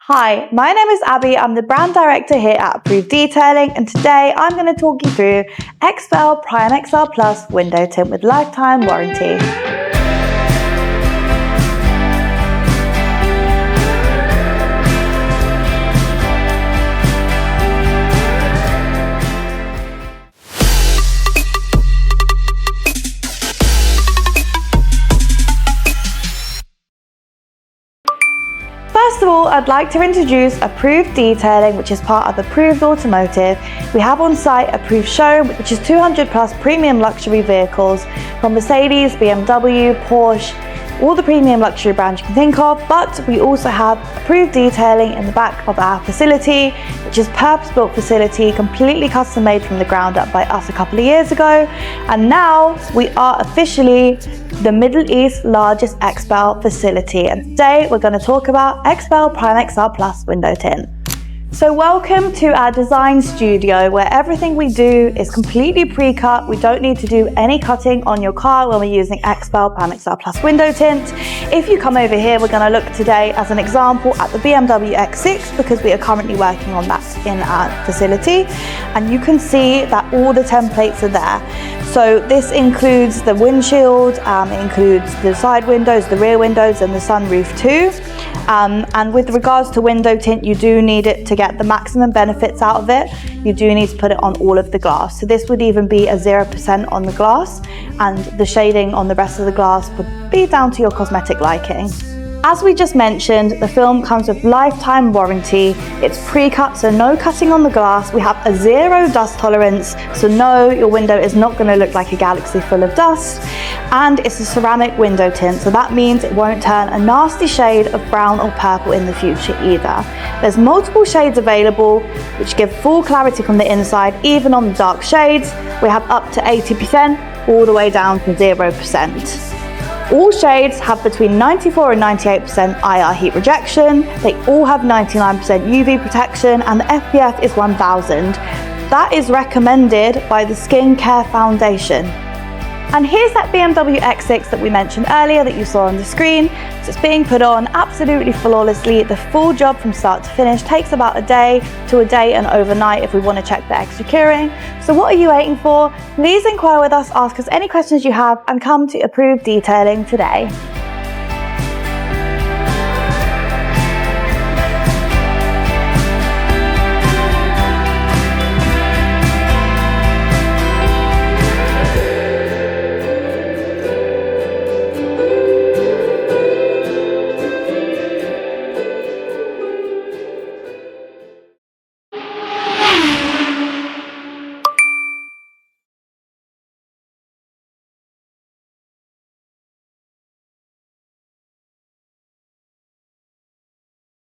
Hi, my name is Abby. I'm the brand director here at Approved Detailing, and today I'm going to talk you through XPEL Prime XR Plus window tint with lifetime warranty. First of all, I'd like to introduce Approved Detailing, which is part of Approved Automotive. We have on site Approved Showroom, which is 200 plus premium luxury vehicles from Mercedes, BMW, Porsche, all the premium luxury brands you can think of, but we also have Approved Detailing in the back of our facility, which is purpose-built facility, completely custom made from the ground up by us a couple of years ago. And now we are officially the Middle East's largest XPEL facility. And today we're going to talk about XPEL Prime XR Plus window tint. So welcome to our design studio, where everything we do is completely pre-cut. We don't need to do any cutting on your car when we're using XPEL Prime XR Plus window tint. If you come over here, we're going to look today as an example at the BMW X6, because we are currently working on that in our facility. And you can see that all the templates are there. So this includes the windshield, it includes the side windows, the rear windows, and the sunroof too. And with regards to window tint, you do need it to get the maximum benefits out of it. You do need to put it on all of the glass. So this would even be a 0% on the glass, and the shading on the rest of the glass would be down to your cosmetic liking. As we just mentioned, the film comes with lifetime warranty. It's pre-cut, so no cutting on the glass. We have a 0 dust tolerance, so no, your window is not going to look like a galaxy full of dust. And it's a ceramic window tint, so that means it won't turn a nasty shade of brown or purple in the future either. There's multiple shades available, which give full clarity from the inside, even on the dark shades. We have up to 80%, all the way down to 0%. All shades have between 94 and 98% IR heat rejection. They all have 99% UV protection, and the SPF is 1000. That is recommended by the Skincare Foundation. And here's that BMW X6 that we mentioned earlier that you saw on the screen. So it's being put on absolutely flawlessly. The full job from start to finish takes about a day to a day and overnight if we want to check the extra curing. So what are you waiting for? Please inquire with us, ask us any questions you have, and come to Approved Detailing today.